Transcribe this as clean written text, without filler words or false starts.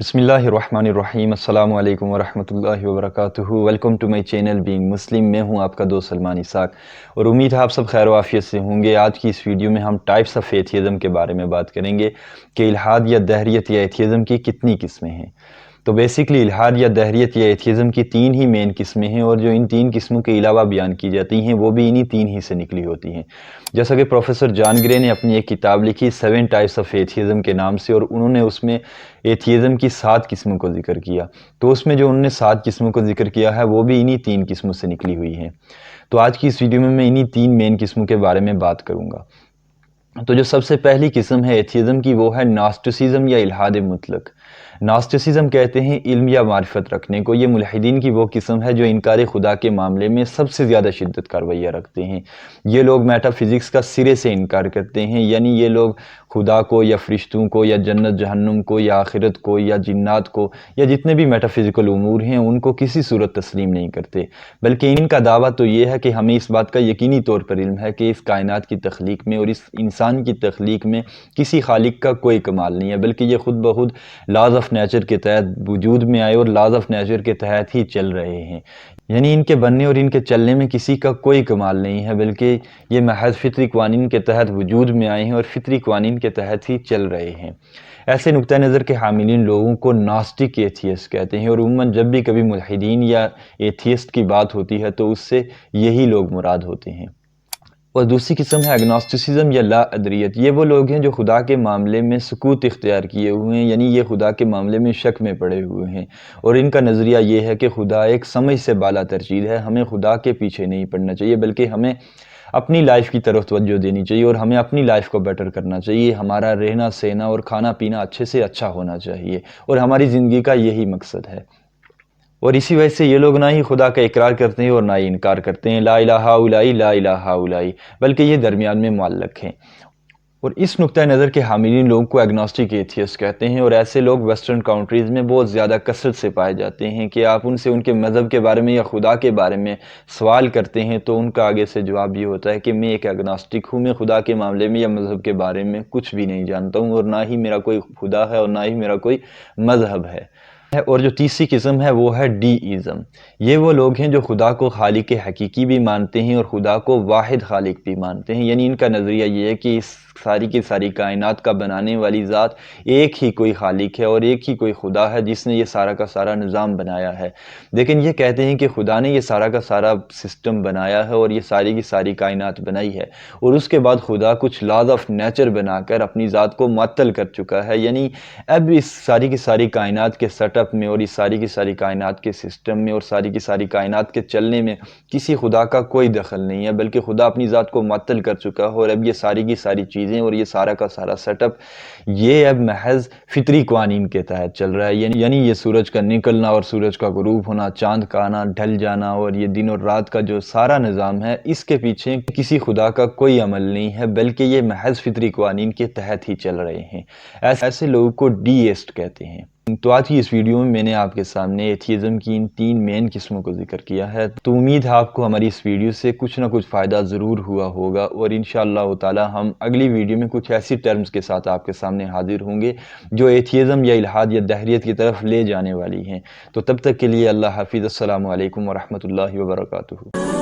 بسم اللہ الرحمن الرحیم۔ السلام علیکم ورحمۃ اللہ وبرکاتہ۔ Welcome to my channel being Muslim. میں ہوں آپ کا دوست سلمان اسحاق اور امید ہے آپ سب خیر و عافیت سے ہوں گے۔ آج کی اس ویڈیو میں ہم ٹائپس آف ایتھیزم کے بارے میں بات کریں گے کہ الحاد یا دہریت یا ایتھیزم کی کتنی قسمیں ہیں۔ تو بیسکلی الحاد یا دہریت یا ایتھیزم کی تین ہی مین قسمیں ہیں، اور جو ان تین قسموں کے علاوہ بیان کی جاتی ہیں وہ بھی انہی تین ہی سے نکلی ہوتی ہیں۔ جیسا کہ پروفیسر جان گرے نے اپنی ایک کتاب لکھی 7 ٹائپس آف ایتھیزم کے نام سے، اور انہوں نے اس میں ایتھیزم کی 7 قسموں کو ذکر کیا۔ تو اس میں جو انہوں نے 7 قسموں کو ذکر کیا ہے وہ بھی انہی 3 قسموں سے نکلی ہوئی ہیں۔ تو آج کی اس ویڈیو میں انہی 3 مین قسموں کے بارے میں بات کروں گا۔ تو جو سب سے پہلی قسم ہے ایتھیزم کی وہ ہے ناسٹسزم یا الحاد مطلق۔ ناسٹسزم کہتے ہیں علم یا معرفت رکھنے کو۔ یہ ملحدین کی وہ قسم ہے جو انکار خدا کے معاملے میں سب سے زیادہ شدت کا رویہ رکھتے ہیں۔ یہ لوگ میٹا فزکس کا سرے سے انکار کرتے ہیں، یعنی یہ لوگ خدا کو یا فرشتوں کو یا جنت جہنم کو یا آخرت کو یا جنات کو یا جتنے بھی میٹا فزیکل امور ہیں ان کو کسی صورت تسلیم نہیں کرتے، بلکہ ان کا دعویٰ تو یہ ہے کہ ہمیں اس بات کا یقینی طور پر علم ہے کہ اس کائنات کی تخلیق میں اور اس انسان کی تخلیق میں کسی خالق کا کوئی کمال نہیں ہے، بلکہ یہ خود بخود لاز آف نیچر کے تحت وجود میں آئے اور لاز آف نیچر کے تحت ہی چل رہے ہیں۔ یعنی ان کے بننے اور ان کے چلنے میں کسی کا کوئی کمال نہیں ہے، بلکہ یہ محض فطری قوانین کے تحت وجود میں آئے ہیں اور فطری قوانین کے تحت ہی چل رہے ہیں۔ ایسے نقطہ نظر کے حاملین لوگوں کو ناسٹک ایتھیسٹ کہتے ہیں، اور عموماً جب بھی کبھی ملحدین یا ایتھیسٹ کی بات ہوتی ہے تو اس سے یہی لوگ مراد ہوتے ہیں۔ اور دوسری قسم ہے اگنوسٹسزم یا لا ادریت۔ یہ وہ لوگ ہیں جو خدا کے معاملے میں سکوت اختیار کیے ہوئے ہیں، یعنی یہ خدا کے معاملے میں شک میں پڑے ہوئے ہیں، اور ان کا نظریہ یہ ہے کہ خدا ایک سمجھ سے بالا تر چیز ہے۔ ہمیں خدا کے پیچھے نہیں پڑنا چاہیے، بلکہ ہمیں اپنی لائف کی طرف توجہ دینی چاہیے اور ہمیں اپنی لائف کو بیٹر کرنا چاہیے۔ ہمارا رہنا سہنا اور کھانا پینا اچھے سے اچھا ہونا چاہیے، اور ہماری زندگی کا یہی مقصد ہے۔ اور اسی وجہ سے یہ لوگ نہ ہی خدا کا اقرار کرتے ہیں اور نہ ہی انکار کرتے ہیں، لا الہ الا لا الہ الا، بلکہ یہ درمیان میں معلق ہیں۔ اور اس نقطہ نظر کے حاملین لوگوں کو ایگنوسٹک ایتھیسٹ کہتے ہیں، اور ایسے لوگ ویسٹرن کنٹریز میں بہت زیادہ کثرت سے پائے جاتے ہیں کہ آپ ان سے ان کے مذہب کے بارے میں یا خدا کے بارے میں سوال کرتے ہیں تو ان کا آگے سے جواب یہ ہوتا ہے کہ میں ایک ایگنوسٹک ہوں، میں خدا کے معاملے میں یا مذہب کے بارے میں کچھ بھی نہیں جانتا ہوں، اور نہ ہی میرا کوئی خدا ہے اور نہ ہی میرا کوئی مذہب ہے۔ اور جو تیسری قسم ہے وہ ہے ڈی ایزم۔ یہ وہ لوگ ہیں جو خدا کو خالق حقیقی بھی مانتے ہیں اور خدا کو واحد خالق بھی مانتے ہیں، یعنی ان کا نظریہ یہ ہے کہ اس ساری کی ساری کائنات کا بنانے والی ذات ایک ہی کوئی خالق ہے اور ایک ہی کوئی خدا ہے جس نے یہ سارا کا سارا نظام بنایا ہے۔ لیکن یہ کہتے ہیں کہ خدا نے یہ سارا کا سارا سسٹم بنایا ہے اور یہ ساری کی ساری کائنات بنائی ہے، اور اس کے بعد خدا کچھ لاز آف نیچر بنا کر اپنی ذات کو معطل کر چکا ہے، یعنی اب اس ساری کی ساری کائنات کے سیٹ اپ میں اور اس ساری کی ساری کائنات کے سسٹم میں اور ساری کی ساری کائنات کے چلنے میں کسی خدا کا کوئی دخل نہیں ہے، بلکہ خدا اپنی ذات کو معطل کر چکا ہے، اور اب یہ ساری کی ساری چیزیں اور یہ سارا کا سارا سیٹ اپ یہ اب محض فطری قوانین کے تحت چل رہا ہے، یعنی یہ سورج کا نکلنا اور سورج کا غروب ہونا، چاند کا آنا ڈھل جانا، اور یہ دن اور رات کا جو سارا نظام ہے اس کے پیچھے کسی خدا کا کوئی عمل نہیں ہے، بلکہ یہ محض فطری قوانین کے تحت ہی چل رہے ہیں۔ ایسے لوگوں کو ڈی ایسٹ کہتے ہیں۔ تو آج کی اس ویڈیو میں نے آپ کے سامنے ایتھیزم کی ان 3 مین قسموں کو ذکر کیا ہے۔ تو امید ہے آپ کو ہماری اس ویڈیو سے کچھ نہ کچھ فائدہ ضرور ہوا ہوگا، اور انشاءاللہ تعالی ہم اگلی ویڈیو میں کچھ ایسی ٹرمز کے ساتھ آپ کے سامنے حاضر ہوں گے جو ایتھیزم یا الحاد یا دہریت کی طرف لے جانے والی ہیں۔ تو تب تک کے لیے اللہ حافظ۔ السلام علیکم ورحمۃ اللہ وبرکاتہ۔